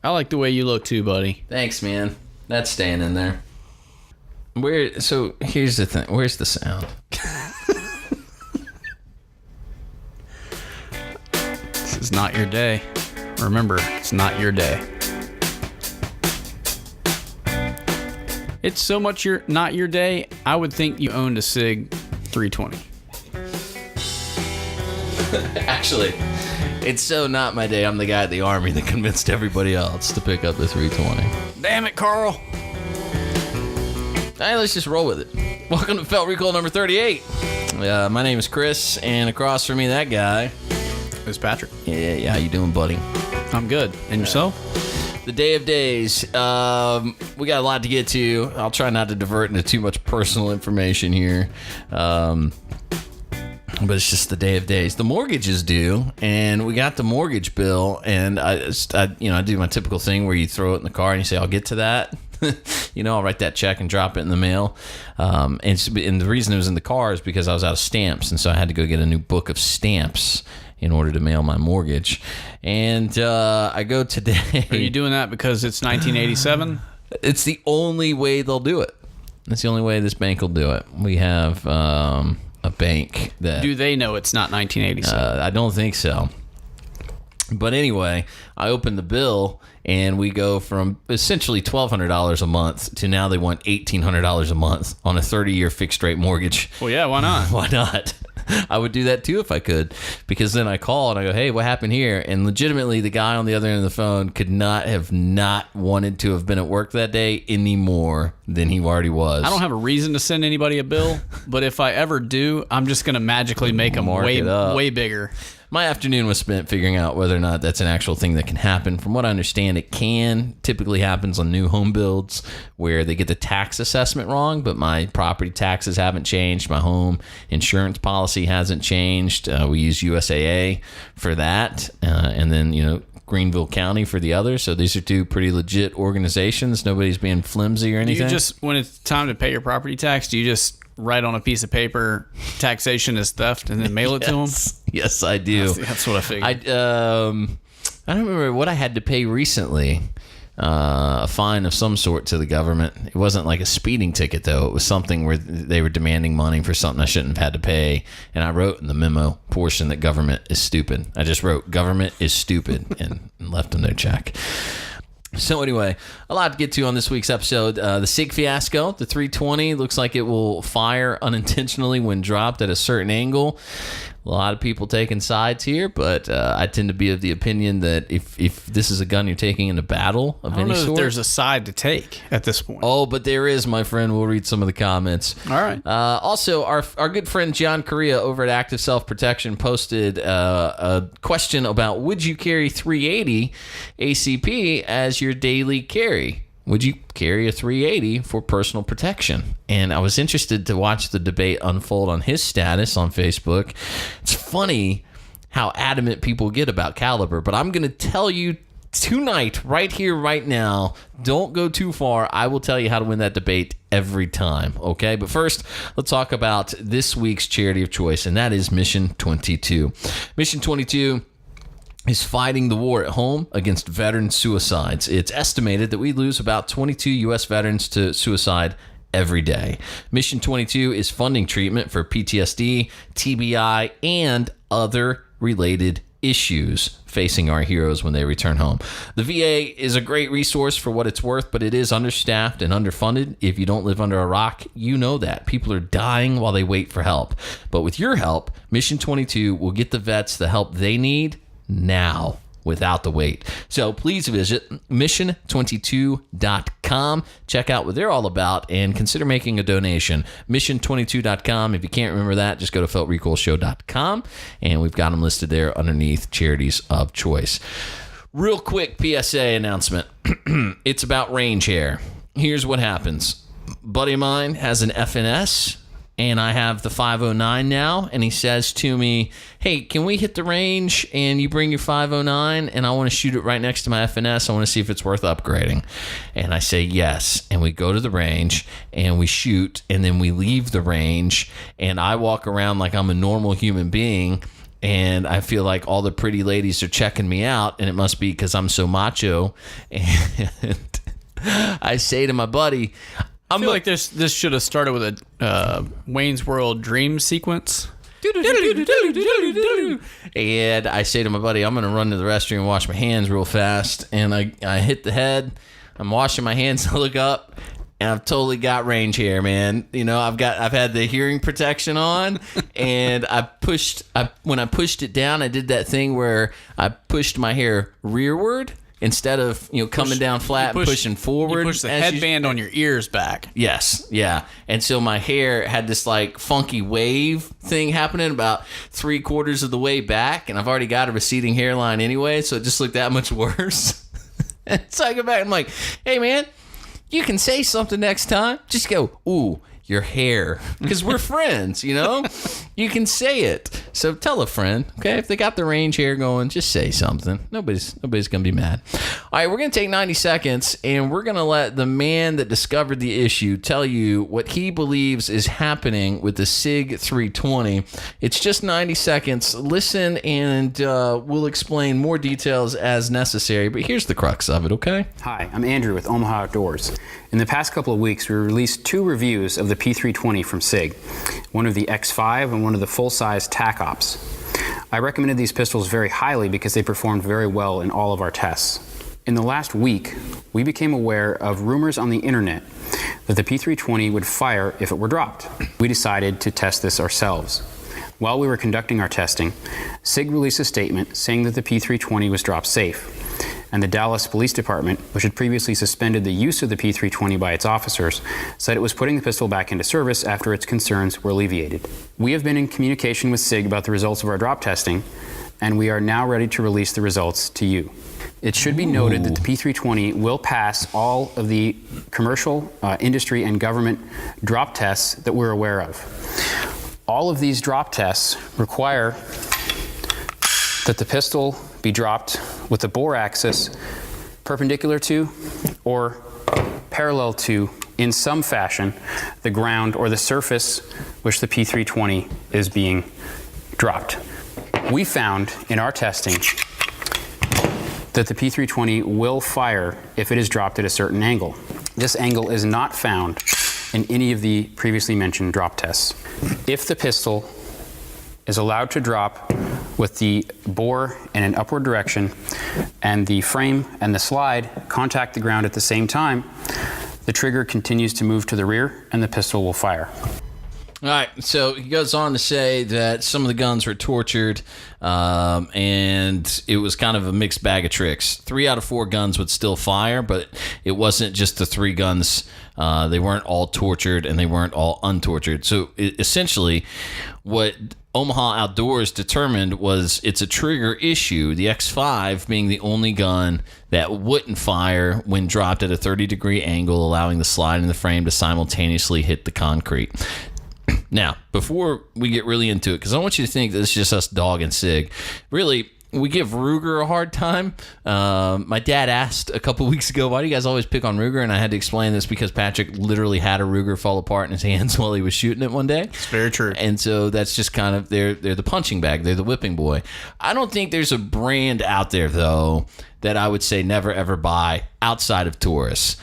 I like the way you look too, buddy. Thanks, man. That's staying in there. So here's the thing. Where's the sound? This is not your day. Remember, it's not your day. It's so much not your day, I would think you owned a Sig 320. Actually, it's so not my day. I'm the guy at the Army that convinced everybody else to pick up the 320. Damn it, Carl. All right, let's just roll with it. Welcome to Felt Recall number 38. My name is Kris, and across from me, that guy is Patrick. Yeah. How you doing, buddy? I'm good. And yourself? The day of days. We got a lot to get to. I'll try not to divert into too much personal information here. But it's just the day of days. The mortgage is due, and we got the mortgage bill, and I do my typical thing where you throw it in the car and you say, I'll get to that. I'll write that check and drop it in the mail. And the reason it was in the car is because I was out of stamps, and so I had to go get a new book of stamps in order to mail my mortgage. And I go today. Are you doing that because it's 1987? It's the only way they'll do it. That's the only way this bank will do it. We have a bank that... Do they know it's not 1987? I don't think so. But anyway, I opened the bill, and we go from essentially $1,200 a month to now they want $1,800 a month on a 30-year fixed-rate mortgage. Well, yeah, why not? Why not? I would do that too if I could, because then I call and I go, hey, what happened here? And legitimately, the guy on the other end of the phone could not have not wanted to have been at work that day any more than he already was. I don't have a reason to send anybody a bill, but if I ever do, I'm just going to magically make them way bigger. My afternoon was spent figuring out whether or not that's an actual thing that can happen. From what I understand, it typically happens on new home builds where they get the tax assessment wrong, but my property taxes haven't changed. My home insurance policy hasn't changed. We use USAA for that. And then, Greenville County for the other. So these are two pretty legit organizations. Nobody's being flimsy or anything. Do you just, when it's time to pay your property tax, do you just write on a piece of paper, taxation is theft, and then mail it to them? Yes, I do. That's what I figured. I don't remember what I had to pay recently. A fine of some sort to the government. It wasn't like a speeding ticket, though. It was something where they were demanding money for something I shouldn't have had to pay. And I wrote in the memo portion that government is stupid. I just wrote, government is stupid, and left them their check. So anyway, a lot to get to on this week's episode. The Sig fiasco, the 320, looks like it will fire unintentionally when dropped at a certain angle. A lot of people taking sides here, but I tend to be of the opinion that if this is a gun you're taking into battle of any sort... I don't know if there's a side to take at this point. Oh, but there is, my friend. We'll read some of the comments. All right. Also, our good friend John Correa over at Active Self-Protection posted a question about, would you carry 380 ACP as your daily carry? Would you carry a 380 for personal protection? And I was interested to watch the debate unfold on his status on Facebook. It's funny how adamant people get about caliber, but I'm going to tell you tonight, right here, right now, don't go too far. I will tell you how to win that debate every time, okay? But first, let's talk about this week's charity of choice, and that is Mission 22. Mission 22 is fighting the war at home against veteran suicides. It's estimated that we lose about 22 U.S. veterans to suicide every day. Mission 22 is funding treatment for PTSD, TBI, and other related issues facing our heroes when they return home. The VA is a great resource for what it's worth, but it is understaffed and underfunded. If you don't live under a rock, you know that. People are dying while they wait for help. But with your help, Mission 22 will get the vets the help they need now without the wait. So please visit mission22.com. Check out what they're all about and consider making a donation. Mission22.com. If you can't remember that, just go to feltrecallshow.com and we've got them listed there underneath charities of choice. Real quick PSA announcement. It's about range hair. Here's what happens. Buddy of mine has an FNS. And I have the 509 now, and he says to me, hey, can we hit the range and you bring your 509 and I want to shoot it right next to my FNS. I want to see if it's worth upgrading. And I say yes, and we go to the range and we shoot, and then we leave the range, and I walk around like I'm a normal human being, and I feel like all the pretty ladies are checking me out, and it must be because I'm so macho. And I say to my buddy, I feel like this should have started with a Wayne's World dream sequence. And I say to my buddy, I'm going to run to the restroom and wash my hands real fast. And I hit the head. I'm washing my hands. I look up, and I've totally got range hair, man. You know, I've had the hearing protection on, and when I pushed it down, I did that thing where I pushed my hair rearward. Instead of, coming down flat and pushing forward. You push the headband on your ears back. Yes, yeah. And so my hair had this like funky wave thing happening about 3/4 of the way back, and I've already got a receding hairline anyway, so it just looked that much worse. And so I go back and I'm like, hey man, you can say something next time. Just go, ooh, your hair. Because we're friends, You can say it. So tell a friend, okay? If they got the range hair going, just say something. Nobody's going to be mad. All right, we're going to take 90 seconds, and we're going to let the man that discovered the issue tell you what he believes is happening with the Sig 320. It's just 90 seconds. Listen, and we'll explain more details as necessary. But here's the crux of it, okay? Hi, I'm Andrew with Omaha Outdoors. In the past couple of weeks, we released 2 reviews of the P320 from Sig, one of the X5 and one of the full-size TAC Ops. I recommended these pistols very highly because they performed very well in all of our tests. In the last week, we became aware of rumors on the internet that the P320 would fire if it were dropped. We decided to test this ourselves. While we were conducting our testing, Sig released a statement saying that the P320 was drop safe. And the Dallas Police Department, which had previously suspended the use of the P320 by its officers, said it was putting the pistol back into service after its concerns were alleviated. We have been in communication with SIG about the results of our drop testing, and we are now ready to release the results to you. It should be noted that the P320 will pass all of the commercial, industry, and government drop tests that we're aware of. All of these drop tests require that the pistol be dropped with the bore axis perpendicular to or parallel to, in some fashion, the ground or the surface which the P320 is being dropped. We found in our testing that the P320 will fire if it is dropped at a certain angle. This angle is not found in any of the previously mentioned drop tests. If the pistol is allowed to drop with the bore in an upward direction and the frame and the slide contact the ground at the same time, the trigger continues to move to the rear and the pistol will fire. All right, so he goes on to say that some of the guns were tortured, and it was kind of a mixed bag of tricks. 3 out of 4 guns would still fire, but it wasn't just the 3 guns. They weren't all tortured, and they weren't all untortured. So essentially, what Omaha Outdoors determined was it's a trigger issue, the X5 being the only gun that wouldn't fire when dropped at a 30-degree angle, allowing the slide in the frame to simultaneously hit the concrete. Now, before we get really into it, because I don't want you to think that it's just us dogging Sig, really, we give Ruger a hard time. My dad asked a couple weeks ago, why do you guys always pick on Ruger? And I had to explain this because Patrick literally had a Ruger fall apart in his hands while he was shooting it one day. It's very true. And so that's just kind of, they're the punching bag. They're the whipping boy. I don't think there's a brand out there, though, that I would say never, ever buy outside of Taurus.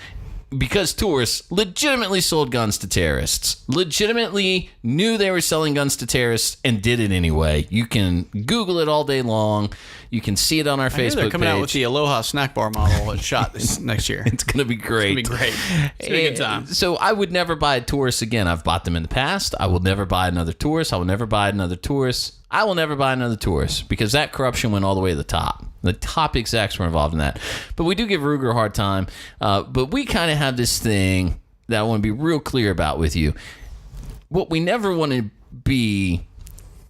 Because tourists legitimately sold guns to terrorists, legitimately knew they were selling guns to terrorists and did it anyway. You can Google it all day long. You can see it on our Facebook they're coming page. out with the Aloha snack bar model that's shot this next year. It's going to be great. It's going to be great. It's going to be a good time. So I would never buy a Taurus again. I've bought them in the past. I will never buy another Taurus. I will never buy another Taurus. I will never buy another Taurus because that corruption went all the way to the top. The top execs were involved in that. But we do give Ruger a hard time. But we kind of have this thing that I want to be real clear about with you. What we never want to be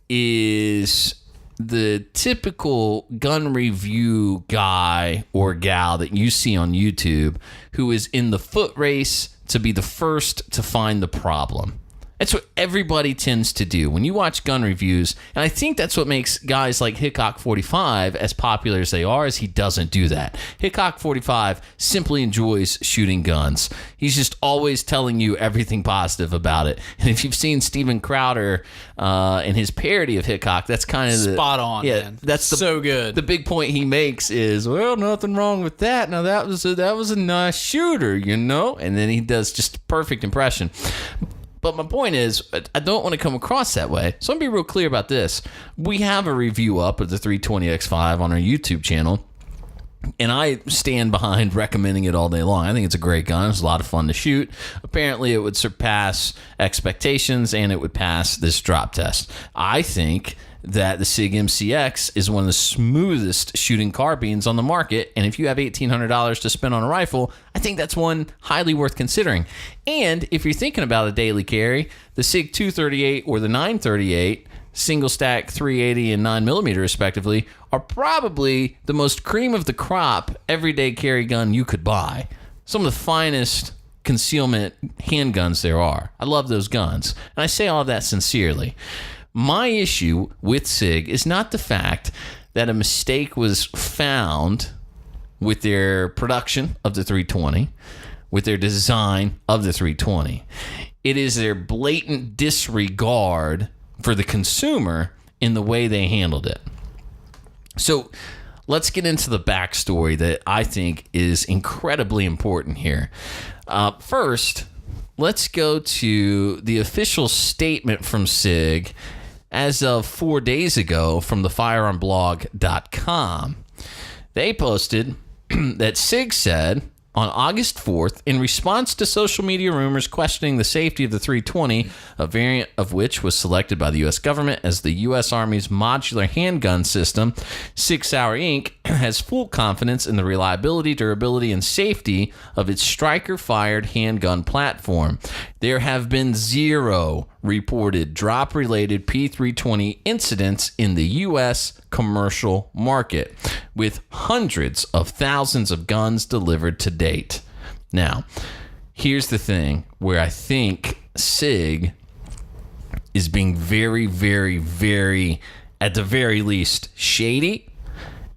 is the typical gun review guy or gal that you see on YouTube who is in the foot race to be the first to find the problem. That's what everybody tends to do when you watch gun reviews. And I think that's what makes guys like Hickok 45 as popular as they are, is he doesn't do that. Hickok 45 simply enjoys shooting guns. He's just always telling you everything positive about it. And if you've seen Steven Crowder and his parody of Hickok, that's kind of spot on, man. That's so good. The big point he makes is, well, nothing wrong with that. Now that was a nice shooter, you know? And then he does just a perfect impression. But my point is, I don't want to come across that way. So I'm going to be real clear about this. We have a review up of the 320X5 on our YouTube channel, and I stand behind recommending it all day long. I think it's a great gun. It's a lot of fun to shoot. Apparently, it would surpass expectations, and it would pass this drop test. I think that the Sig MCX is one of the smoothest shooting carbines on the market, and if you have $1,800 to spend on a rifle, I think that's one highly worth considering. And if you're thinking about a daily carry, the Sig 238 or the 938, single stack 380 and 9mm respectively, are probably the most cream of the crop everyday carry gun you could buy. Some of the finest concealment handguns there are. I love those guns, and I say all of that sincerely. My issue with Sig is not the fact that a mistake was found with their production of the 320, with their design of the 320. It is their blatant disregard for the consumer in the way they handled it. So let's get into the backstory that I think is incredibly important here. First, let's go to the official statement from Sig as of 4 days ago from the firearmblog.com. They posted that Sig said on August 4th, in response to social media rumors questioning the safety of the 320, a variant of which was selected by the U.S. government as the U.S. Army's modular handgun system, Sig Sauer Inc. has full confidence in the reliability, durability, and safety of its striker-fired handgun platform. There have been 0 reported drop-related P320 incidents in the U.S. commercial market, with hundreds of thousands of guns delivered to date. Now, here's the thing where I think Sig is being very, very, very, at the very least, shady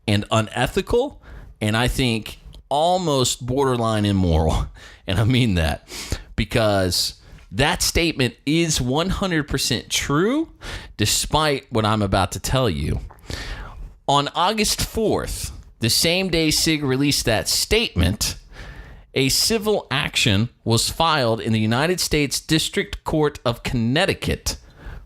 and unethical, and I think almost borderline immoral. And I mean that because that statement is 100% true, despite what I'm about to tell you. On August 4th, the same day Sig released that statement, a civil action was filed in the United States District Court of Connecticut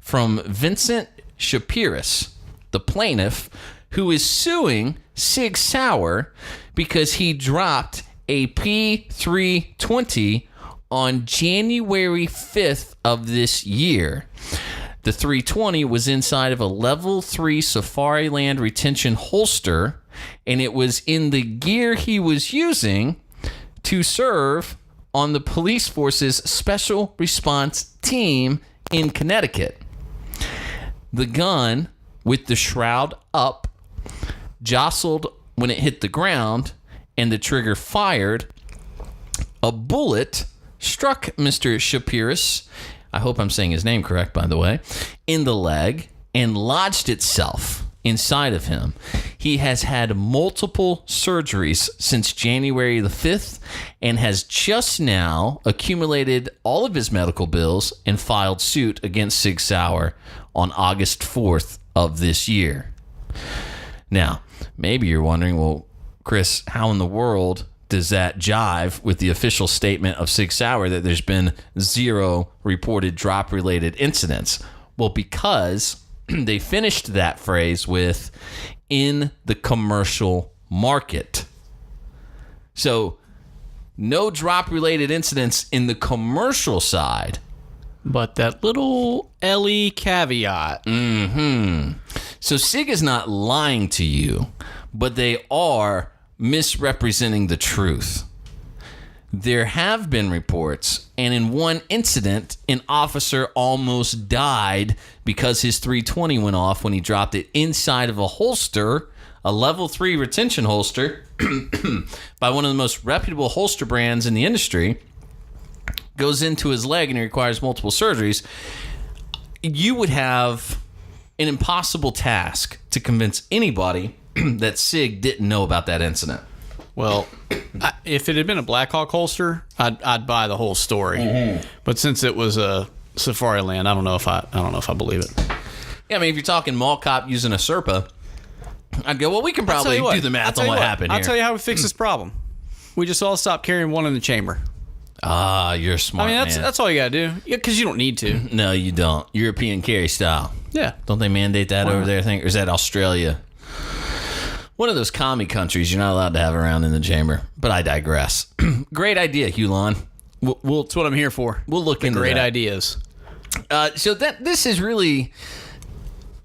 from Vincent Shapiris, the plaintiff, who is suing Sig Sauer because he dropped a P320 on January 5th of this year. The 320 was inside of a level 3 Safariland retention holster, and it was in the gear he was using to serve on the police force's special response team in Connecticut. The gun, with the shroud up, jostled when it hit the ground, and the trigger fired. A bullet struck Mr. Shapiris, I hope I'm saying his name correct, by the way, in the leg and lodged itself inside of him. He has had multiple surgeries since January the 5th and has just now accumulated all of his medical bills and filed suit against Sig Sauer on August 4th of this year. Now, maybe you're wondering, well, Kris, how in the world does that jive with the official statement of Sig Sauer that there's been 0 reported drop-related incidents? Well, because they finished that phrase with, in the commercial market. So, no drop-related incidents in the commercial side. But that little LE caveat. So Sig is not lying to you, but they are misrepresenting the truth. There have been reports, and in one incident, an officer almost died because his 320 went off when he dropped it inside of a holster, a level 3 retention holster, by one of the most reputable holster brands in the industry. goes into his leg and he requires multiple surgeries, you would have an impossible task to convince anybody that Sig didn't know about that incident. Well, if it had been a Blackhawk holster, I'd buy the whole story. But since it was a Safari Land, I don't know if I believe it. Yeah, I mean, if you're talking mall cop using a Serpa, I'd go, well, we can probably do the math on what happened here. I'll tell you how we fix this problem. We just all stop carrying one in the chamber. Ah, you're smart, I mean, man. that's all you gotta do. Yeah, because you don't need to. No, you don't. European carry style. Yeah. Don't they mandate that over there, I think? Or is that Australia? One of those commie countries you're not allowed to have around in the chamber. But I digress. Great idea, Hulon. That's what I'm here for. We'll look into great that. ideas. So this is really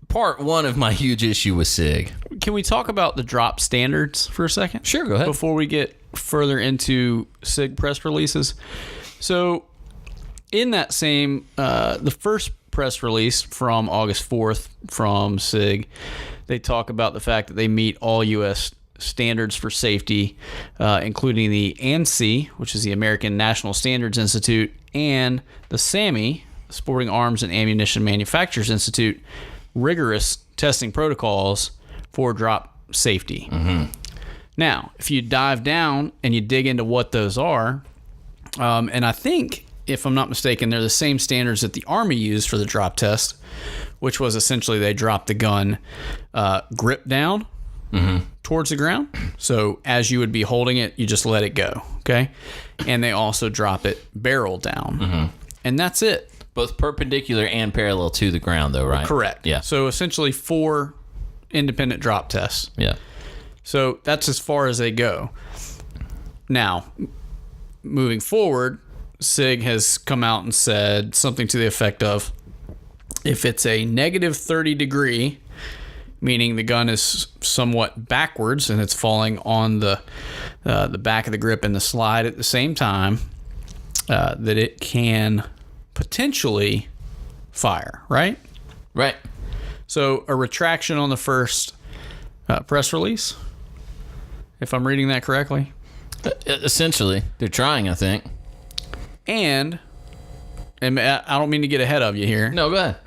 part one of my huge issue with Sig. Can we talk about the drop standards for a second? Sure, go ahead. Before we get further into Sig press releases. So in that same, the first press release from August 4th from Sig, they talk about the fact that they meet all U.S. standards for safety, including the ANSI, which is the American National Standards Institute, and the SAMI, Sporting Arms and Ammunition Manufacturers Institute, rigorous testing protocols for drop safety. Now, if you dive down and you dig into what those are, and I think, if I'm not mistaken, they're the same standards that the Army used for the drop test, which was essentially they drop the gun grip down towards the ground. So as you would be holding it, you just let it go, okay? And they also drop it barrel down. And that's it. Both perpendicular and parallel to the ground, though, right? Correct. Yeah. So essentially 4 independent drop tests. Yeah. So that's as far as they go. Now, moving forward, Sig has come out and said something to the effect of, if it's a negative 30 degree, meaning the gun is somewhat backwards and it's falling on the back of the grip and the slide at the same time, that it can potentially fire, right? Right. So a retraction on the first press release, if I'm reading that correctly. Essentially, they're trying, I think. And I don't mean to get ahead of you here. No, go ahead.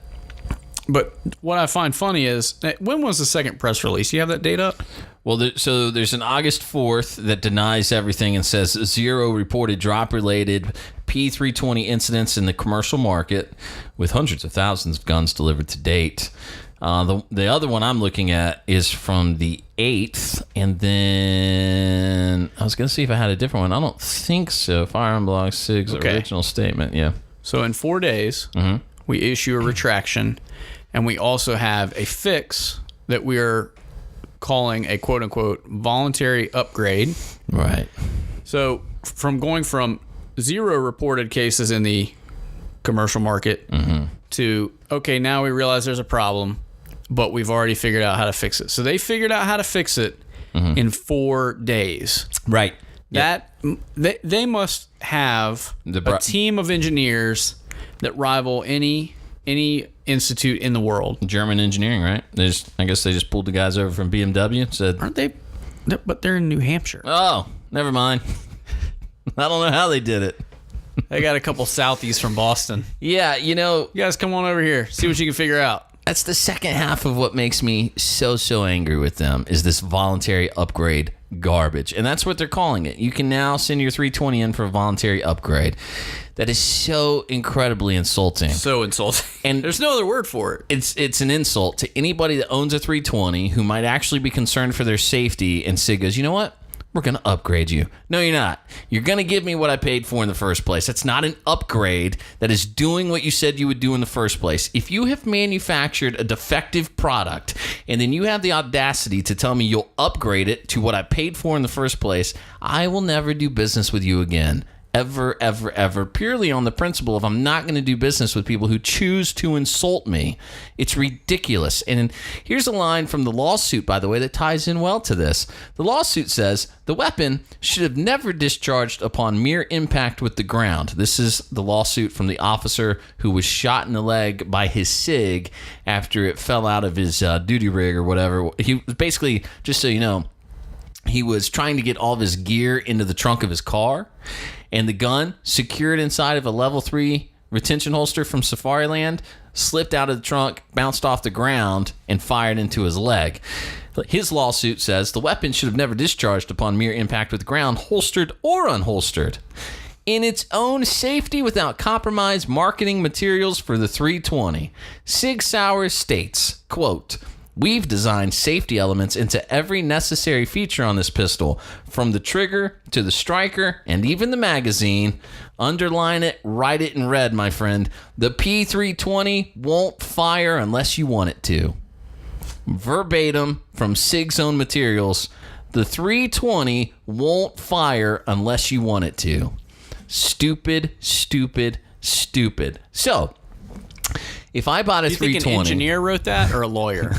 But what I find funny is, when was the second press release? You have that date up? Well, so there's an August 4th that denies everything and says 0 reported drop-related P320 incidents in the commercial market, with hundreds of thousands of guns delivered to date. The other one I'm looking at is from the 8th, and then I was going to see if I had a different one. I don't think so. Firearm Blog Sig's original statement, yeah. So in 4 days, we issue a retraction, and we also have a fix that we are calling a quote-unquote voluntary upgrade. Right. So from going from 0 reported cases in the commercial market to, okay, now we realize there's a problem, but we've already figured out how to fix it. So they figured out how to fix it in 4 days. Right. That they must have a team of engineers that rival any institute in the world. German engineering, right? I guess they just pulled the guys over from BMW and said, Aren't they? But they're in New Hampshire. oh, never mind. I don't know how they did it. They got a couple Southies from Boston. Yeah, You guys come on over here. See what you can figure out. that's the second half of what makes me so angry with them, is this voluntary upgrade garbage. And that's what they're calling it. You can now send your 320 in for a voluntary upgrade. That is so incredibly insulting. So insulting. And there's no other word for it. It's an insult to anybody that owns a 320 who might actually be concerned for their safety, and Sig goes, you know what? We're going to upgrade you. No, you're not. You're going to give me what I paid for in the first place. That's not an upgrade. That is doing what you said you would do in the first place. If you have manufactured a defective product and then you have the audacity to tell me you'll upgrade it to what I paid for in the first place, I will never do business with you again. Ever, purely on the principle of I'm not going to do business with people who choose to insult me. It's ridiculous. And here's a line from the lawsuit, by the way, that ties in well to this. The lawsuit says the weapon should have never discharged upon mere impact with the ground. This is the lawsuit from the officer who was shot in the leg by his Sig after it fell out of his duty rig or whatever. He basically, just so you know, he was trying to get all of his gear into the trunk of his car, and the gun, secured inside of a level 3 retention holster from Safariland, slipped out of the trunk, bounced off the ground, and fired into his leg. His lawsuit says the weapon should have never discharged upon mere impact with the ground, holstered or unholstered. In its own safety without compromise marketing materials for the 320, Sig Sauer states, quote, "We've designed safety elements into every necessary feature on this pistol, from the trigger to the striker and even the magazine. Underline it, write it in red, my friend. The P320 won't fire unless you want it to." Verbatim from Sig's own materials, the 320 won't fire unless you want it to. Stupid, stupid, stupid. So, if I bought a Do you think 320... an engineer wrote that or a lawyer?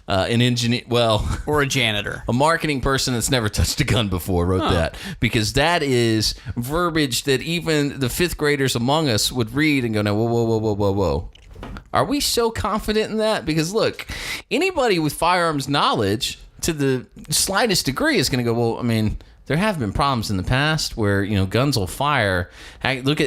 An engineer... Well... Or a janitor? A marketing person that's never touched a gun before wrote that, because that is verbiage that even the fifth graders among us would read and go, "No, whoa, whoa, whoa, whoa, whoa, whoa. Are we so confident in that?" Because look, anybody with firearms knowledge to the slightest degree is going to go, "Well, I mean, there have been problems in the past where, you know, guns will fire." Look.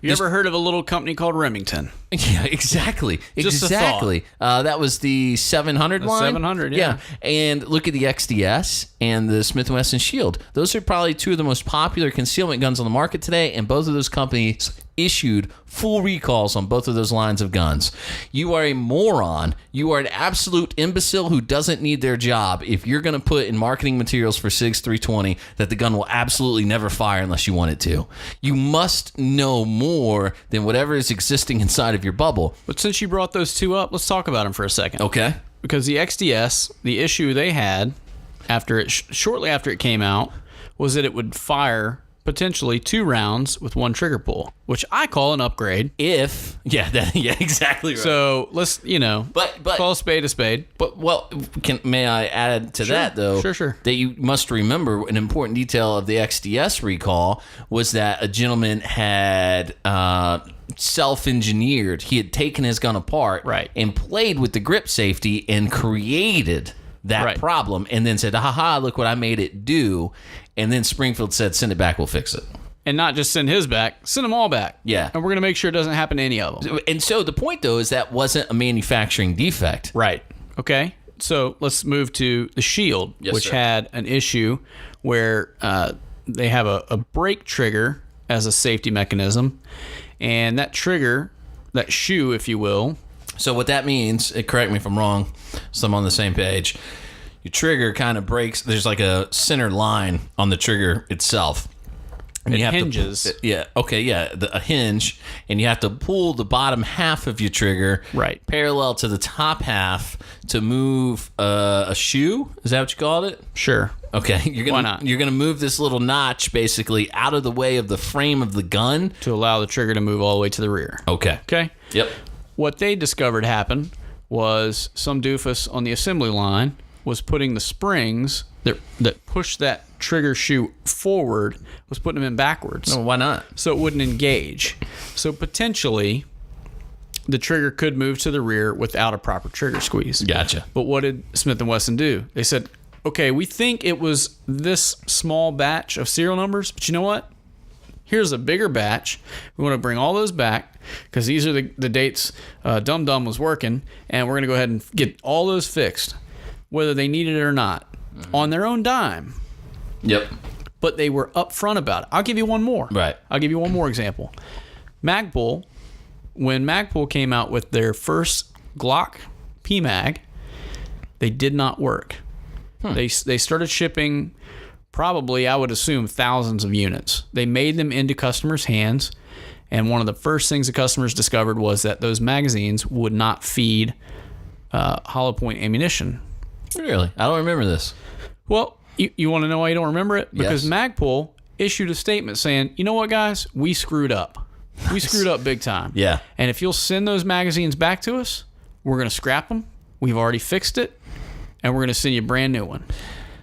You ever heard of a little company called Remington? Yeah, exactly. Just a exactly. That was the 700 line. 700, yeah. And look at the XDS and the Smith & Wesson Shield. Those are probably two of the most popular concealment guns on the market today, and both of those companies issued full recalls on both of those lines of guns. You are a moron. You are an absolute imbecile who doesn't need their job if you're going to put in marketing materials for SIG's 320 that the gun will absolutely never fire unless you want it to. You must know more than whatever is existing inside of your bubble. But since you brought those two up, let's talk about them for a second. Okay. Because the XDS, the issue they had after it, shortly after it came out, was that it would fire potentially 2 rounds with 1 trigger pull, which I call an upgrade. Yeah, exactly right. So let's, but call a spade a spade. But may I add to that though? Sure. That you must remember an important detail of the XDS recall was that a gentleman had self-engineered. He had taken his gun apart, right, and played with the grip safety and created that problem, and then said, "Ha, look what I made it do." And then Springfield said, "Send it back, we'll fix it." And not just send his back, send them all back. Yeah. And we're going to make sure it doesn't happen to any of them. And so the point, though, is that wasn't a manufacturing defect. Right. Okay. So let's move to the Shield, which had an issue where they have a brake trigger as a safety mechanism. And that trigger, that shoe, if you will. So what that means, correct me if I'm wrong, so I'm on the same page. Your trigger kind of breaks. There's like a center line on the trigger itself. And it you have hinges. A hinge, and you have to pull the bottom half of your trigger parallel to the top half to move a shoe. Is that what you called it? Sure. Okay. Why not? You're gonna move this little notch basically out of the way of the frame of the gun to allow the trigger to move all the way to the rear. Okay. Yep. What they discovered happened was some doofus on the assembly line was putting the springs that pushed that trigger shoe forward, was putting them in backwards. No, why not? So it wouldn't engage. So potentially the trigger could move to the rear without a proper trigger squeeze. Gotcha. But what did Smith & Wesson do? They said, okay, we think it was this small batch of serial numbers, but you know what? Here's a bigger batch. We want to bring all those back because these are the dates Dum Dum was working, and we're going to go ahead and get all those fixed, whether they needed it or not, on their own dime. Yep. But they were upfront about it. I'll give you one more. Right. I'll give you one more example. Magpul, when Magpul came out with their first Glock PMag, they did not work. They started shipping probably, I would assume, thousands of units. They made them into customers' hands, and one of the first things the customers discovered was that those magazines would not feed hollow point ammunition. Really? I don't remember this. Well, you want to know why you don't remember it? Because Magpul issued a statement saying, you know what, guys? We screwed up. We screwed up big time. Yeah. And if you'll send those magazines back to us, we're going to scrap them. We've already fixed it. And we're going to send you a brand new one.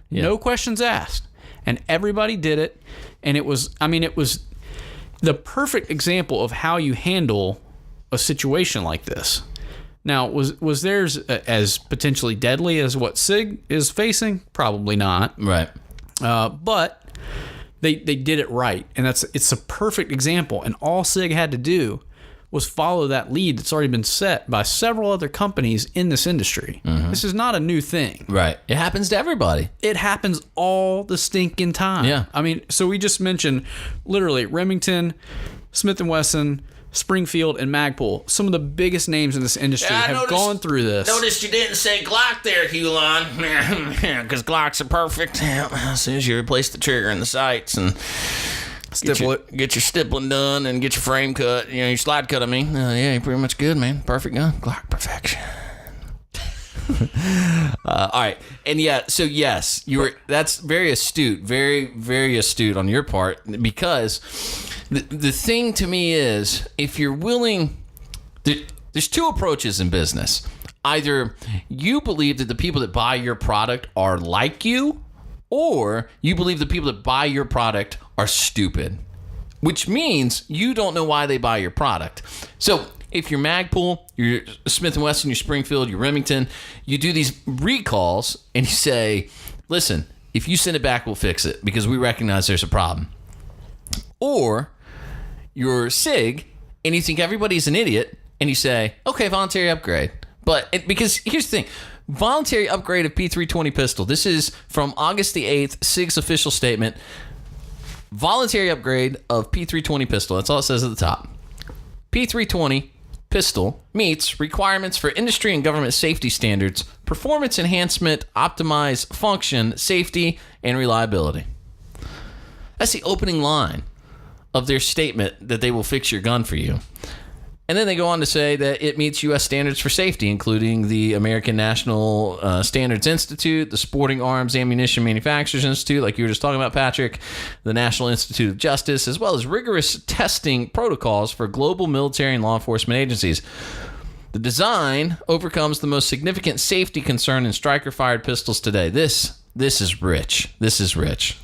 Yeah. No questions asked. And everybody did it. And it was the perfect example of how you handle a situation like this. Now, was theirs as potentially deadly as what Sig is facing? Probably not. Right. But they did it right, and it's a perfect example. And all Sig had to do was follow that lead that's already been set by several other companies in this industry. This is not a new thing. Right. It happens to everybody. It happens all the stinking time. Yeah. I mean, so we just mentioned literally Remington, Smith & Wesson, Springfield, and Magpul. Some of the biggest names in this industry have gone through this. Noticed you didn't say Glock there, Hulon. Because Glocks are perfect. As soon as you replace the trigger and the sights and get your stippling done and get your frame cut, your slide cut, yeah, you're pretty much good, man. Perfect gun. Glock perfection. All right. And yeah, so yes, that's very astute, very, very astute on your part, because the thing to me is, if you're willing, there's two approaches in business. Either you believe that the people that buy your product are like you, or you believe the people that buy your product are stupid, which means you don't know why they buy your product. So if you're Magpul, you're Smith & Wesson, you're Springfield, you're Remington, you do these recalls and you say, listen, if you send it back, we'll fix it because we recognize there's a problem. Or you're Sig and you think everybody's an idiot and you say, okay, voluntary upgrade. Because here's the thing. Voluntary upgrade of P320 pistol. This is from August the 8th, SIG's official statement. Voluntary upgrade of P320 pistol. That's all it says at the top. P320 pistol meets requirements for industry and government safety standards, performance enhancement, optimize function, safety, and reliability. That's the opening line of their statement that they will fix your gun for you. And then they go on to say that it meets U.S. standards for safety, including the American National Standards Institute, the Sporting Arms Ammunition Manufacturers Institute, like you were just talking about, Patrick, the National Institute of Justice, as well as rigorous testing protocols for global military and law enforcement agencies. The design overcomes the most significant safety concern in striker-fired pistols today. This is rich. This is rich.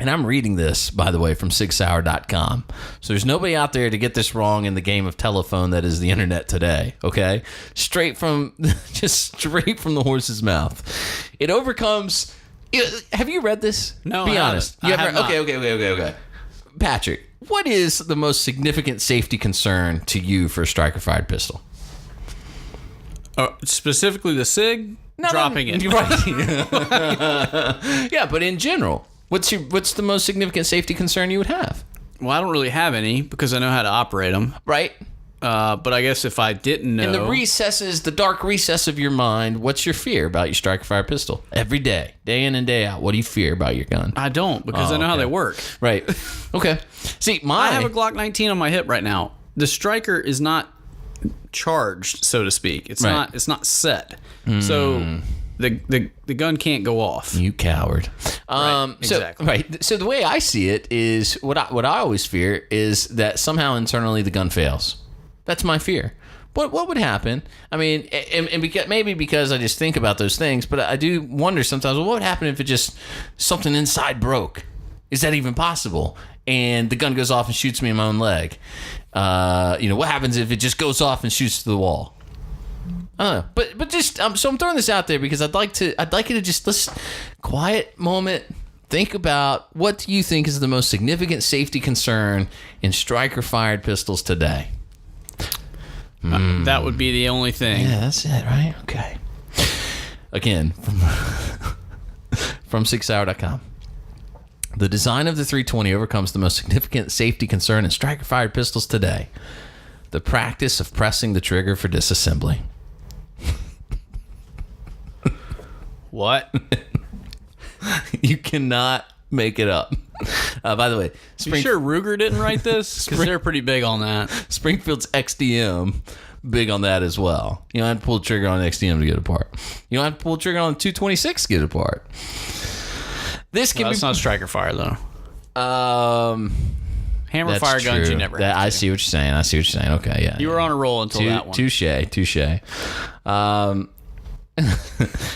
And I'm reading this, by the way, from SigSauer.com. So there's nobody out there to get this wrong in the game of telephone that is the internet today, okay? Straight from the horse's mouth. It overcomes... Have you read this? No, Be honest. I have not. Okay. Patrick, what is the most significant safety concern to you for a striker-fired pistol? Specifically the Sig? Dropping it. Right. Yeah, but in general... What's the most significant safety concern you would have? Well, I don't really have any because I know how to operate them. Right. But I guess if I didn't know... In the dark recess of your mind, what's your fear about your striker-fire pistol? Every day in and day out, what do you fear about your gun? I don't, because I know how they work. Right. Okay. See, I have a Glock 19 on my hip right now. The striker is not charged, so to speak. It's not set. So... The gun can't go off. You coward. Exactly. So the way I see it is what I always fear is that somehow internally the gun fails. That's my fear. What would happen? I mean, and because I just think about those things, but I do wonder sometimes, well, what would happen if it just something inside broke? Is that even possible? And the gun goes off and shoots me in my own leg. What happens if it just goes off and shoots to the wall? I don't know, but just so I'm throwing this out there because I'd like you to just listen, quiet moment, think about what do you think is the most significant safety concern in striker-fired pistols today. That would be the only thing. Yeah, that's it, right? Okay. Again, from SigSauer.com. The design of the 320 overcomes the most significant safety concern in striker-fired pistols today: the practice of pressing the trigger for disassembly. What? You cannot make it up. By the way, You sure Ruger didn't write this? Because they're pretty big on that. Springfield's XDM, big on that as well. You don't have to pull the trigger on an XDM to get it apart. You don't have to pull the trigger on a 226 to get it apart. It's not striker fire though. Hammer fire true. guns you never have to. I see what you're saying. Okay, yeah. You were on a roll until that one. Touche.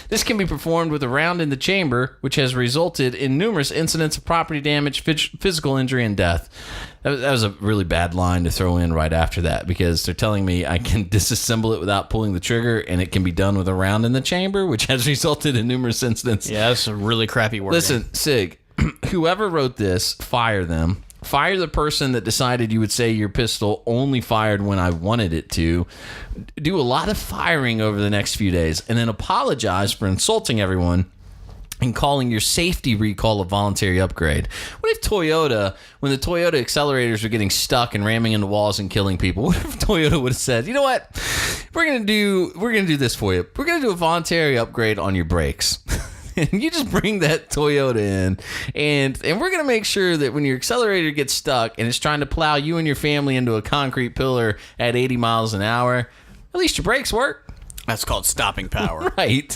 This can be performed with a round in the chamber, which has resulted in numerous incidents of property damage, physical injury, and death. That was a really bad line to throw in right after that, because they're telling me I can disassemble it without pulling the trigger, and it can be done with a round in the chamber, which has resulted in numerous incidents. Yeah, that's a really crappy word. Listen, Sig, whoever wrote this, fire them. Fire the person that decided you would say your pistol only fired when I wanted it to. Do a lot of firing over the next few days, and then apologize for insulting everyone and calling your safety recall a voluntary upgrade. What if Toyota, when the Toyota accelerators were getting stuck and ramming into walls and killing people, what if Toyota would have said, you know what, we're gonna do this for you. We're gonna do a voluntary upgrade on your brakes. And you just bring that Toyota in, and we're going to make sure that when your accelerator gets stuck and it's trying to plow you and your family into a concrete pillar at 80 miles an hour, at least your brakes work. That's called stopping power. Right.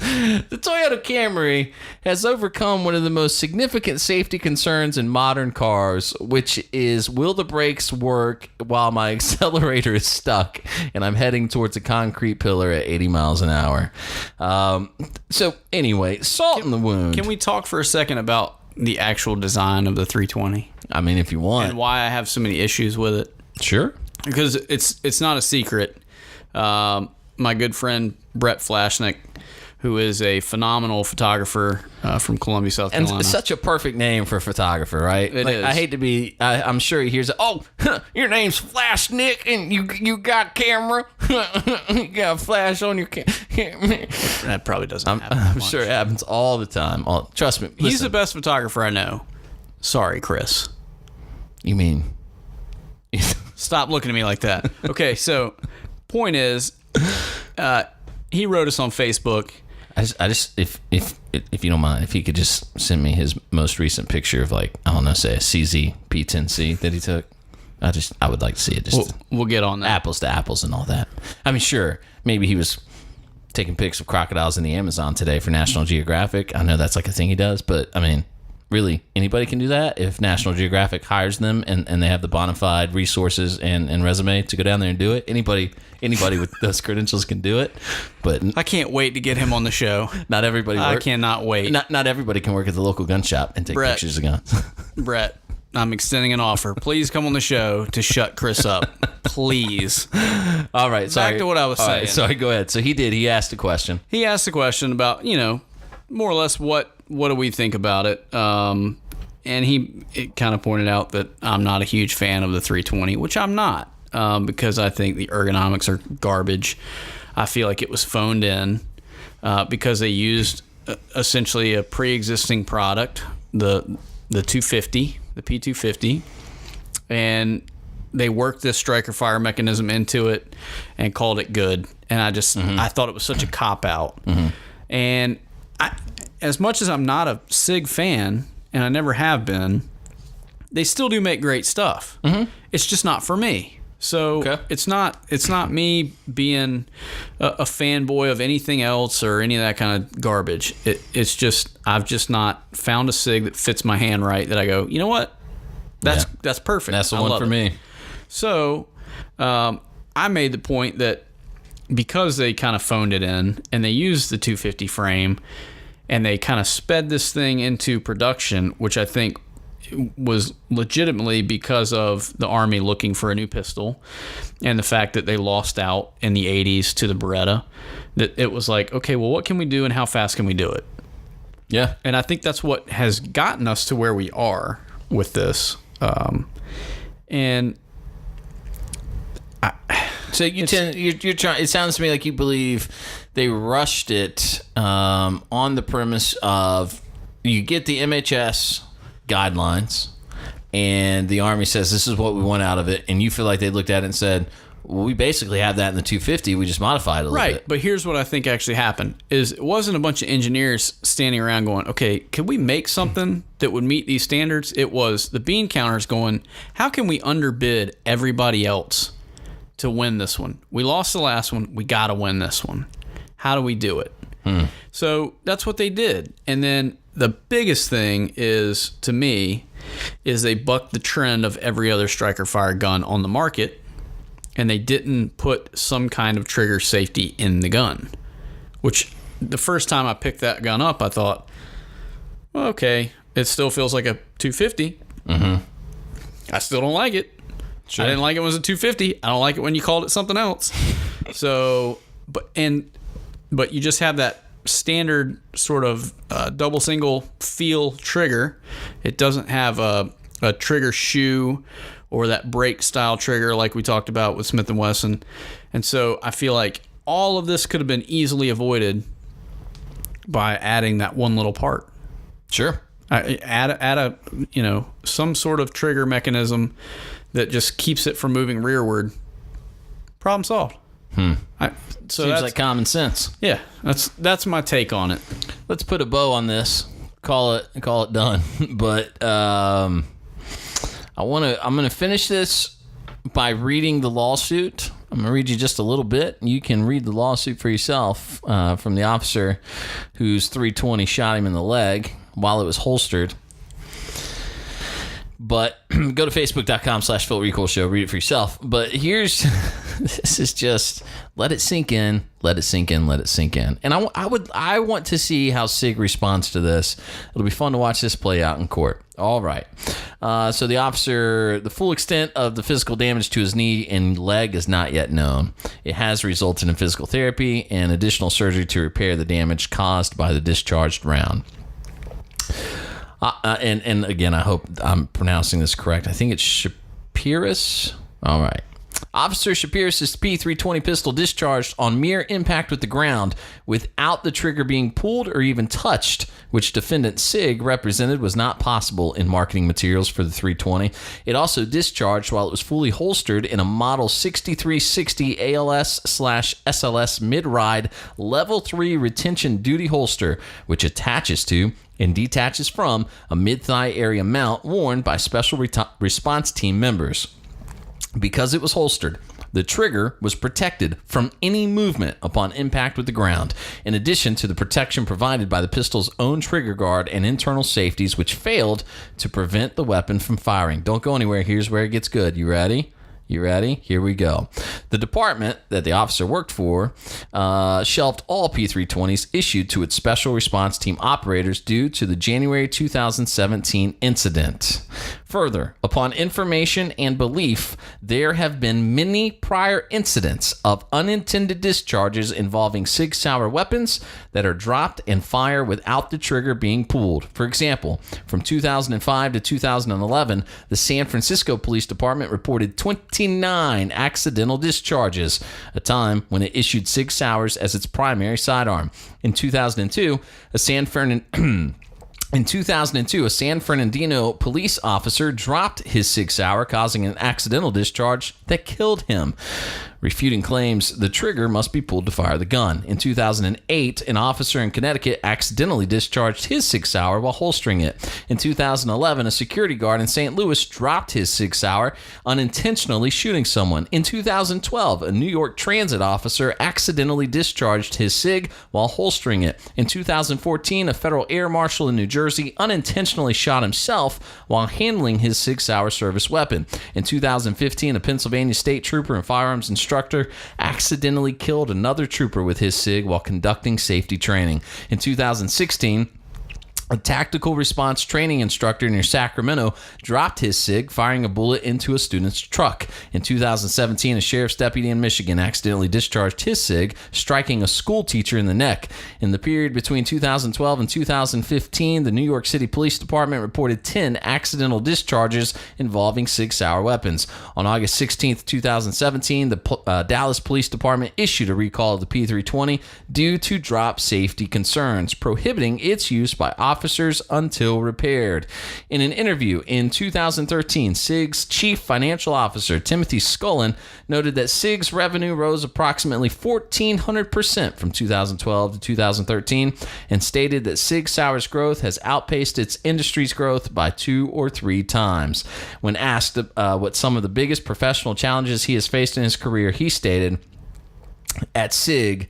The Toyota Camry has overcome one of the most significant safety concerns in modern cars, which is, will the brakes work while my accelerator is stuck and I'm heading towards a concrete pillar at 80 miles an hour? So anyway, salt in the wound. Can we talk for a second about the actual design of the 320? I mean, if you want. And why I have so many issues with it. Sure. Because it's not a secret. My good friend Brett Flashnick, who is a phenomenal photographer from Columbia, South Carolina. And such a perfect name for a photographer, right? It is. I hate to be, I'm sure he hears, your name's Flash Nick, and you got camera. You got a flash on your camera. That probably doesn't happen. I'm sure it happens all the time. Trust me. He's listen. the best photographer I know. Sorry, Chris. You mean? Stop looking at me like that. Okay, so point is, he wrote us on Facebook. I just if you don't mind, if he could just send me his most recent picture of, like, I don't know, say a CZ P10C that he took. I would like to see it. Just We'll get on that. apples to apples and all that. I mean, sure, maybe he was taking pics of crocodiles in the Amazon today for National Geographic. I know that's like a thing he does, but I mean, really, anybody can do that if National Geographic hires them and they have the bona fide resources and resume to go down there and do it. Anybody with those credentials can do it, but I can't wait to get him on the show. not everybody. I cannot wait. Not everybody can work at the local gun shop and take Brett. pictures of guns. Brett, I'm extending an offer. Please come on the show to shut Chris up. Please. All right, sorry. Back to what I was All saying. right, sorry, go ahead. So he asked a question. He asked a question about, more or less what do we think about it. And it kind of pointed out that I'm not a huge fan of the 320, which I'm not, because I think the ergonomics are garbage. I feel like it was phoned in because they used essentially a pre-existing product, the 250, the P250, and they worked this striker fire mechanism into it and called it good. And I thought it was such a cop-out. And as much as I'm not a Sig fan, and I never have been, they still do make great stuff. It's just not for me. So Okay. it's not me being a fanboy of anything else or any of that kind of garbage. It's just I've just not found a Sig that fits my hand right that I go, you know what? That's perfect. That's the I one love for it. me. So I made the point that because they kind of phoned it in and they used the 250 frame and they kind of sped this thing into production, which I think was legitimately because of the Army looking for a new pistol and the fact that they lost out in the 80s to the Beretta, that it was like, okay, well, what can we do and how fast can we do it? Yeah. And I think that's what has gotten us to where we are with this. So you're trying. It sounds to me like you believe they rushed it on the premise of you get the MHS guidelines, and the Army says this is what we want out of it, and you feel like they looked at it and said, well, we basically have that in the 250. We just modified it a little bit. But here's what I think actually happened: is it wasn't a bunch of engineers standing around going, "Okay, could we make something that would meet these standards?" It was the bean counters going, "How can we underbid everybody else to win this one? We lost the last one. We got to win this one. How do we do it?" So that's what they did. And then the biggest thing is, to me, is they bucked the trend of every other striker fire gun on the market, and they didn't put some kind of trigger safety in the gun, which the first time I picked that gun up, I thought, well, okay, it still feels like a 250. I still don't like it. I didn't like it when it was a 250. I don't like it when you called it something else. So, but you just have that standard sort of double single feel trigger. It doesn't have a trigger shoe or that brake style trigger like we talked about with Smith & Wesson. And so I feel like all of this could have been easily avoided by adding that one little part. Sure. Add a some sort of trigger mechanism that just keeps it from moving rearward. Problem solved. Seems like common sense. Yeah, that's my take on it. Let's put a bow on this. Call it done. But I'm gonna finish this by reading the lawsuit. I'm gonna read you just a little bit. You can read the lawsuit for yourself from the officer whose .320 shot him in the leg while it was holstered. But go to facebook.com/Phil Recoil Show. Read it for yourself. But this is just let it sink in, let it sink in, let it sink in. And I want to see how Sig responds to this. It'll be fun to watch this play out in court. All right. So the officer, the full extent of the physical damage to his knee and leg is not yet known. It has resulted in physical therapy and additional surgery to repair the damage caused by the discharged round. And again, I hope I'm pronouncing this correct. I think it's Shapiris. All right. Officer Shapiris' P320 pistol discharged on mere impact with the ground without the trigger being pulled or even touched, which defendant Sig represented was not possible in marketing materials for the 320. It also discharged while it was fully holstered in a model 6360 ALS/SLS mid-ride level 3 retention duty holster, which attaches to and detaches from a mid-thigh area mount worn by special response team members. Because it was holstered, the trigger was protected from any movement upon impact with the ground, in addition to the protection provided by the pistol's own trigger guard and internal safeties, which failed to prevent the weapon from firing. Don't go anywhere. Here's where it gets good. You ready? You ready? Here we go. The department that the officer worked for shelved all P320s issued to its special response team operators due to the January 2017 incident. Further, upon information and belief, there have been many prior incidents of unintended discharges involving Sig Sauer weapons that are dropped and fire without the trigger being pulled. For example, from 2005 to 2011, the San Francisco Police Department reported 29 accidental discharges, a time when it issued Sig Sauers as its primary sidearm. In 2002, a San Bernardino police officer dropped his Sig Sauer, causing an accidental discharge that killed him, refuting claims the trigger must be pulled to fire the gun. In 2008, an officer in Connecticut accidentally discharged his Sig Sauer while holstering it. In 2011, a security guard in St. Louis dropped his Sig Sauer, unintentionally shooting someone. In 2012, a New York transit officer accidentally discharged his Sig while holstering it. In 2014, a federal air marshal in New Jersey unintentionally shot himself while handling his Sig Sauer service weapon. In 2015, a Pennsylvania state trooper and firearms instructor accidentally killed another trooper with his Sig while conducting safety training. In 2016, a tactical response training instructor near Sacramento dropped his Sig, firing a bullet into a student's truck. In 2017, a sheriff's deputy in Michigan accidentally discharged his Sig, striking a school teacher in the neck. In the period between 2012 and 2015, the New York City Police Department reported 10 accidental discharges involving Sig Sauer weapons. On August 16, 2017, the Dallas Police Department issued a recall of the P320 due to drop safety concerns, prohibiting its use by officers until repaired. In an interview in 2013, SIG's chief financial officer, Timothy Scullin, noted that SIG's revenue rose approximately 1,400% from 2012 to 2013 and stated that Sig Sauer's growth has outpaced its industry's growth by 2 or 3 times. When asked what some of the biggest professional challenges he has faced in his career, he stated, "At SIG,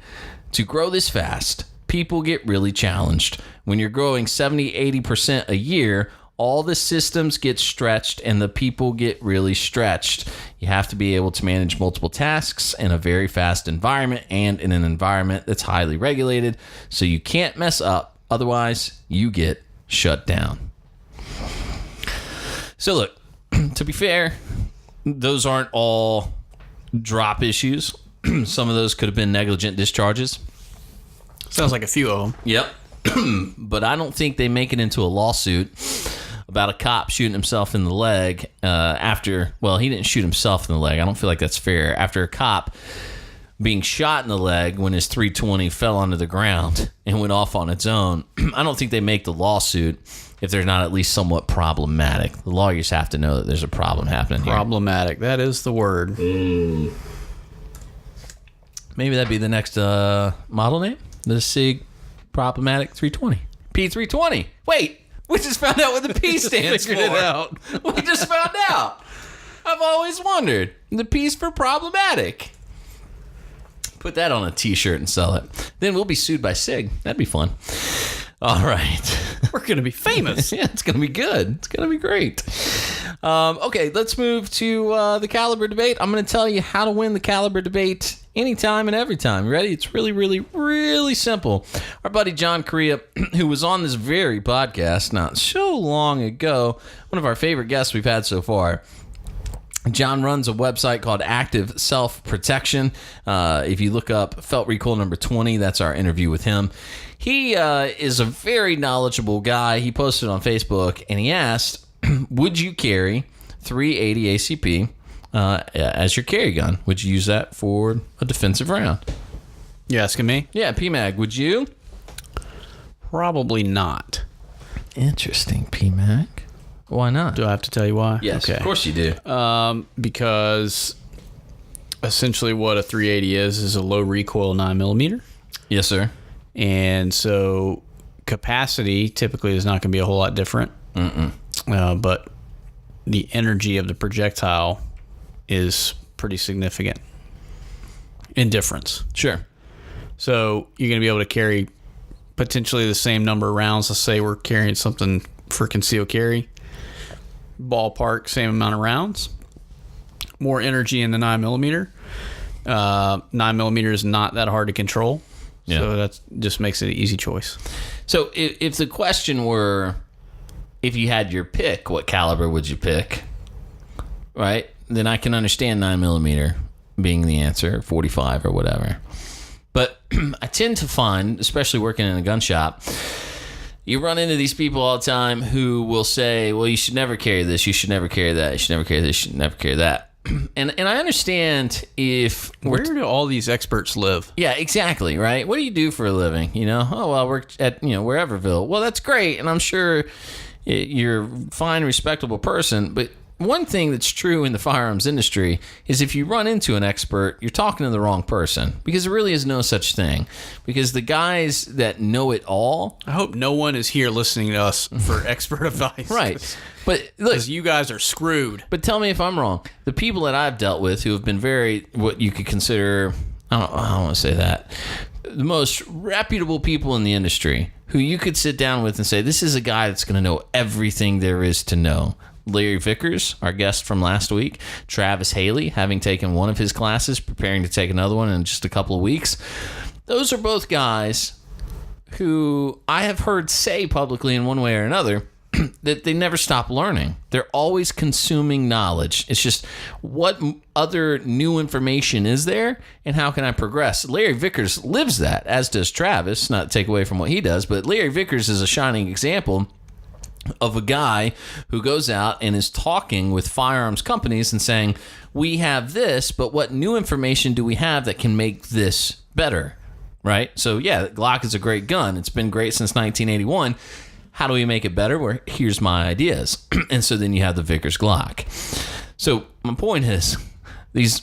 to grow this fast, people get really challenged. When you're growing 70-80% a year, all the systems get stretched and the people get really stretched. You have to be able to manage multiple tasks in a very fast environment and in an environment that's highly regulated, so you can't mess up, otherwise you get shut down." So look, to be fair, those aren't all drop issues. Some of those could have been negligent discharges. Sounds like a few of them. Yep. But I don't think they make it into a lawsuit about a cop shooting himself in the leg after, well, he didn't shoot himself in the leg. I don't feel like that's fair. After a cop being shot in the leg when his 320 fell onto the ground and went off on its own, I don't think they make the lawsuit if they're not at least somewhat problematic. The lawyers have to know that there's a problem happening here. Problematic. That is the word. Maybe that'd be the next model name. The Sig Problematic 320. P320. Wait, we just found out what the P stands for. Figured it out. We just found out. I've always wondered. The P's for problematic. Put that on a t-shirt and sell it. Then we'll be sued by Sig. That'd be fun. All right. We're going to be famous. Yeah, it's going to be good. It's going to be great. Okay, let's move to the caliber debate. I'm going to tell you how to win the caliber debate anytime and every time. Ready? It's really, really, really simple. Our buddy John Correa, who was on this very podcast not so long ago, one of our favorite guests we've had so far. John runs a website called Active Self-Protection. If you look up Felt Recoil number 20, that's our interview with him. He is a very knowledgeable guy. He posted on Facebook, and he asked, would you carry 380 ACP as your carry gun? Would you use that for a defensive round? You asking me? Yeah, PMAG, would you? Probably not. Interesting, PMAG. Why not? Do I have to tell you why? Yes, okay. Of course you do. Because essentially what a 380 is a low recoil 9mm. Yes, sir. And so capacity typically is not going to be a whole lot different. But the energy of the projectile is pretty significant in difference. Sure. So you're going to be able to carry potentially the same number of rounds. Let's say we're carrying something for concealed carry. Ballpark, same amount of rounds. More energy in the 9mm. 9mm is not that hard to control. Yeah. So that just makes it an easy choice. So if the question were, if you had your pick, what caliber would you pick? Right? Then I can understand 9mm being the answer, 45 or whatever. But I tend to find, especially working in a gun shop, you run into these people all the time who will say, well, you should never carry this, you should never carry that, you should never carry this, you should never carry that. And I understand if... Where do all these experts live? Yeah, exactly, right? What do you do for a living? You know, oh, well, I work at, whereverville. Well, that's great, and I'm sure you're a fine, respectable person, but one thing that's true in the firearms industry is if you run into an expert, you're talking to the wrong person, because there really is no such thing. Because the guys that know it all... I hope no one is here listening to us for expert advice. Right. But look, because you guys are screwed. But tell me if I'm wrong. The people that I've dealt with who have been very, what you could consider, I don't want to say that, the most reputable people in the industry who you could sit down with and say, this is a guy that's going to know everything there is to know. Larry Vickers, our guest from last week, Travis Haley, having taken one of his classes, preparing to take another one in just a couple of weeks. Those are both guys who I have heard say publicly in one way or another that they never stop learning. They're always consuming knowledge. It's just, what other new information is there and how can I progress? Larry Vickers lives that, as does Travis, not to take away from what he does, but Larry Vickers is a shining example of a guy who goes out and is talking with firearms companies and saying, we have this, but what new information do we have that can make this better, right? So yeah, Glock is a great gun. It's been great since 1981. How do we make it better? Well, here's my ideas. And so then you have the Vickers Glock. So my point is, these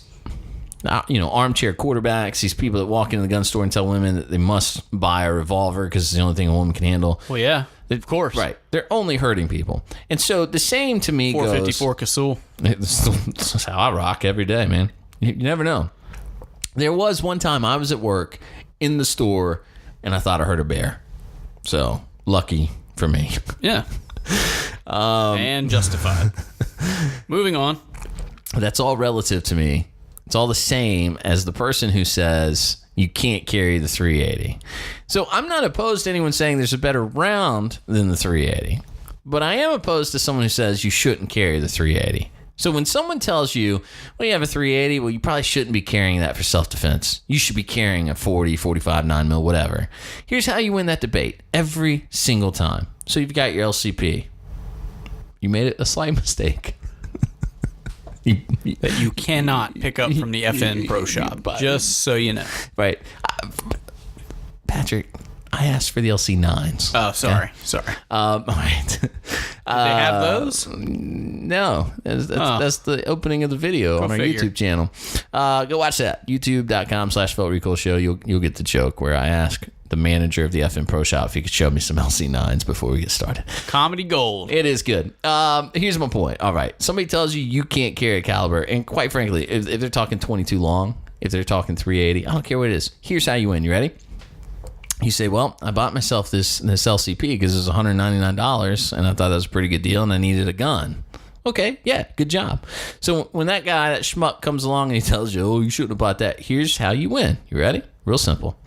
armchair quarterbacks, these people that walk into the gun store and tell women that they must buy a revolver because it's the only thing a woman can handle. Well, yeah, of course. Right. They're only hurting people. And so the same to me 454 Casull. That's how I rock every day, man. You never know. There was one time I was at work in the store and I thought I heard a bear. So lucky for me. Yeah. And justified. Moving on. That's all relative to me. It's all the same as the person who says you can't carry the 380. So I'm not opposed to anyone saying there's a better round than the 380, but I am opposed to someone who says you shouldn't carry the 380. So when someone tells you, well, you have a 380, well, you probably shouldn't be carrying that for self-defense. You should be carrying a 40, 45, 9mm, whatever. Here's how you win that debate every single time. So you've got your LCP. You made it a slight mistake. That you cannot pick up from the FN Pro Shop, just so you know. Right. Patrick, I asked for the LC9s. Oh, sorry. All right. They have those? No. That's the opening of the video on our YouTube channel. Go watch that. YouTube.com/Felt Recoil Show. You'll get the joke where I ask the manager of the FN Pro Shop if he could show me some LC9s before we get started. Comedy gold. It is good. Here's my point. All right. Somebody tells you can't carry a caliber, and quite frankly, if they're talking 22 long, if they're talking 380, I don't care what it is. Here's how you win. You ready? You say, well, I bought myself this LCP because it was $199, and I thought that was a pretty good deal, and I needed a gun. Okay, yeah, good job. So when that guy, that schmuck, comes along and he tells you, oh, you shouldn't have bought that, here's how you win. You ready? Real simple.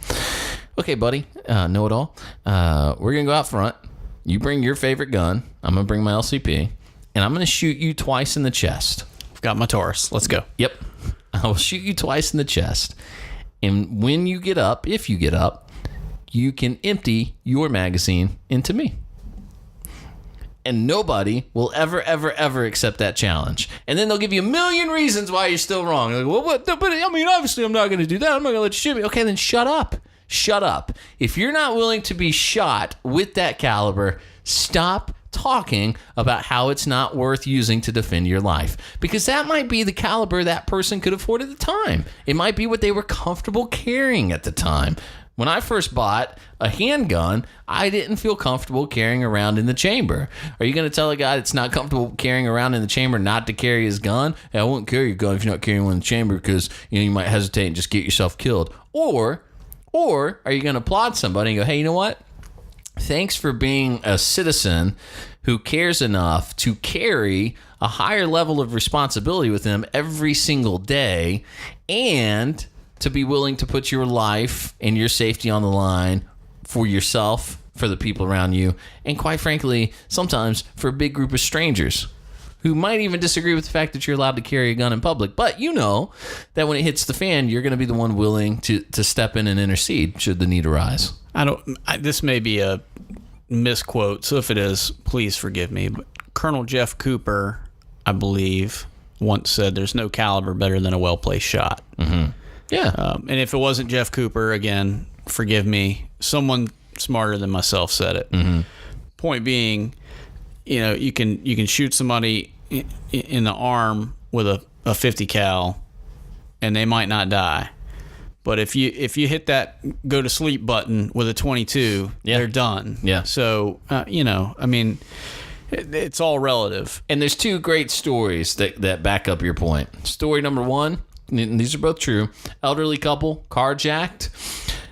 Okay, buddy, know-it-all. We're going to go out front. You bring your favorite gun. I'm going to bring my LCP, and I'm going to shoot you twice in the chest. I've got my Taurus. Let's go. Yep. I will shoot you twice in the chest, and when you get up, if you get up, you can empty your magazine into me. And nobody will ever, ever, ever accept that challenge. And then they'll give you a million reasons why you're still wrong. Like, well, what? But I mean, obviously, I'm not going to do that. I'm not going to let you shoot me. Okay, then shut up. Shut up. If you're not willing to be shot with that caliber, stop talking about how it's not worth using to defend your life. Because that might be the caliber that person could afford at the time. It might be what they were comfortable carrying at the time. When I first bought a handgun, I didn't feel comfortable carrying around in the chamber. Are you going to tell a guy that's not comfortable carrying around in the chamber not to carry his gun? Hey, I won't carry your gun if you're not carrying one in the chamber because you might hesitate and just get yourself killed. Or are you going to applaud somebody and go, hey, you know what? Thanks for being a citizen who cares enough to carry a higher level of responsibility with them every single day and to be willing to put your life and your safety on the line for yourself, for the people around you, and quite frankly, sometimes for a big group of strangers who might even disagree with the fact that you're allowed to carry a gun in public. But you know that when it hits the fan, you're going to be the one willing to step in and intercede should the need arise. This may be a misquote, so if it is, please forgive me. But Colonel Jeff Cooper, I believe, once said there's no caliber better than a well-placed shot. Mm-hmm. Yeah. And if it wasn't Jeff Cooper, again, forgive me, someone smarter than myself said it. Mm-hmm. Point being, you can shoot somebody in the arm with a 50 cal and they might not die. But if you hit that go to sleep button with a 22, they're done. Yeah. So, I mean, it's all relative. And there's two great stories that back up your point. Story number one, and these are both true. Elderly couple, carjacked.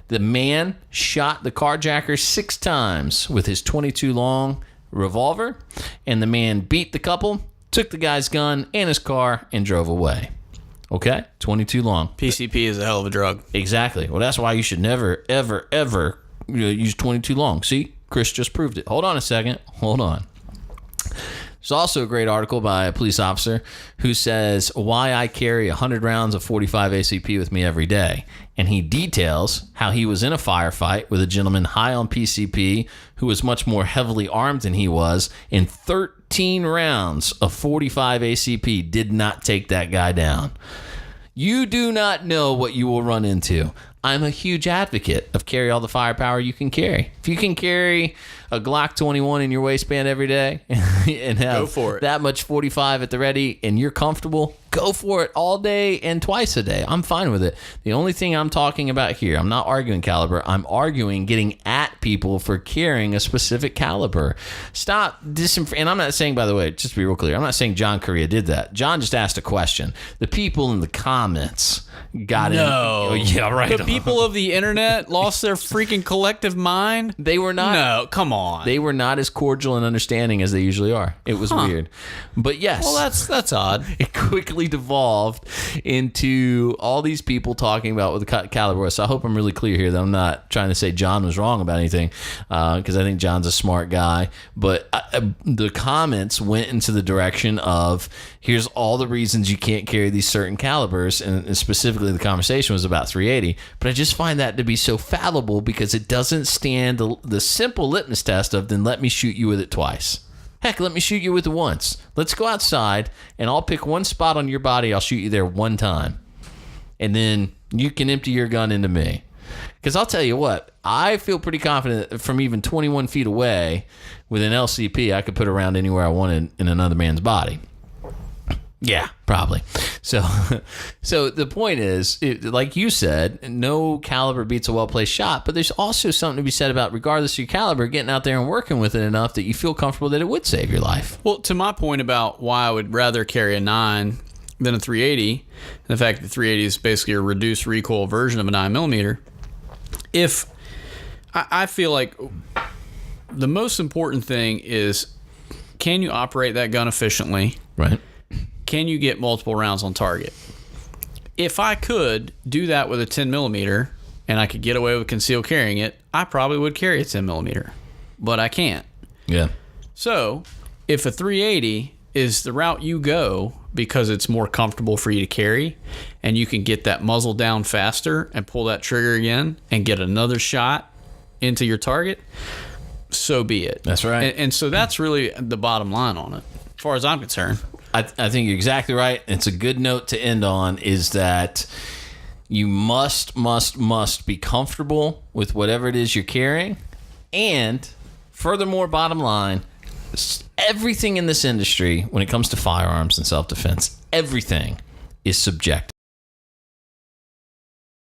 The man shot the carjacker 6 times with his 22 long revolver, and the man beat the couple, took the guy's gun and his car, and drove away. Okay? 22 long. PCP is a hell of a drug. Exactly. Well, that's why you should never, ever, ever use 22 long. See? Kris just proved it. Hold on a second. Hold on. There's also a great article by a police officer who says why I carry 100 rounds of 45 ACP with me every day. And he details how he was in a firefight with a gentleman high on PCP who was much more heavily armed than he was, and 13 rounds of 45 ACP did not take that guy down. You do not know what you will run into. I'm a huge advocate of carry all the firepower you can carry. If you can carry a Glock 21 in your waistband every day and have that much 45 at the ready and you're comfortable, go for it all day and twice a day. I'm fine with it. The only thing I'm talking about here, I'm not arguing caliber. I'm arguing getting at people for carrying a specific caliber. Stop and I'm not saying, by the way, just to be real clear, I'm not saying John Correa did that. John just asked a question. The people in the comments got it. No. Yeah, right. The people of the internet lost their freaking collective mind? They were not. No, come on. They were not as cordial and understanding as they usually are. It was weird. But yes. Well, that's odd. It quickly devolved into all these people talking about what the caliber was. So I hope I'm really clear here that I'm not trying to say John was wrong about anything. anything, because I think John's a smart guy. But the comments went into the direction of, here's all the reasons you can't carry these certain calibers, and specifically the conversation was about 380. But I just find that to be so fallible because it doesn't stand the simple litmus test of, then let me shoot you with it twice. Heck, let me shoot you with it once. Let's go outside, and I'll pick one spot on your body. I'll shoot you there one time. And then you can empty your gun into me. Because I'll tell you what, I feel pretty confident that from even 21 feet away with an LCP, I could put it around anywhere I wanted in another man's body. Yeah, probably. So the point is, like you said, no caliber beats a well-placed shot, but there's also something to be said about, regardless of your caliber, getting out there and working with it enough that you feel comfortable that it would save your life. Well, to my point about why I would rather carry a 9 than a 380, the fact that 380 is basically a reduced recoil version of a 9mm, if I feel like the most important thing is, can you operate that gun efficiently? Right. Can you get multiple rounds on target? If I could do that with a 10mm and I could get away with concealed carrying it, I probably would carry a 10mm, but I can't. Yeah. So if a 380 is the route you go because it's more comfortable for you to carry and you can get that muzzle down faster and pull that trigger again and get another shot into your target, so be it. That's right. And so that's really the bottom line on it, as far as I'm concerned. I think you're exactly right. It's a good note to end on, is that you must be comfortable with whatever it is you're carrying. And furthermore, bottom line, everything in this industry, when it comes to firearms and self-defense, everything is subjective.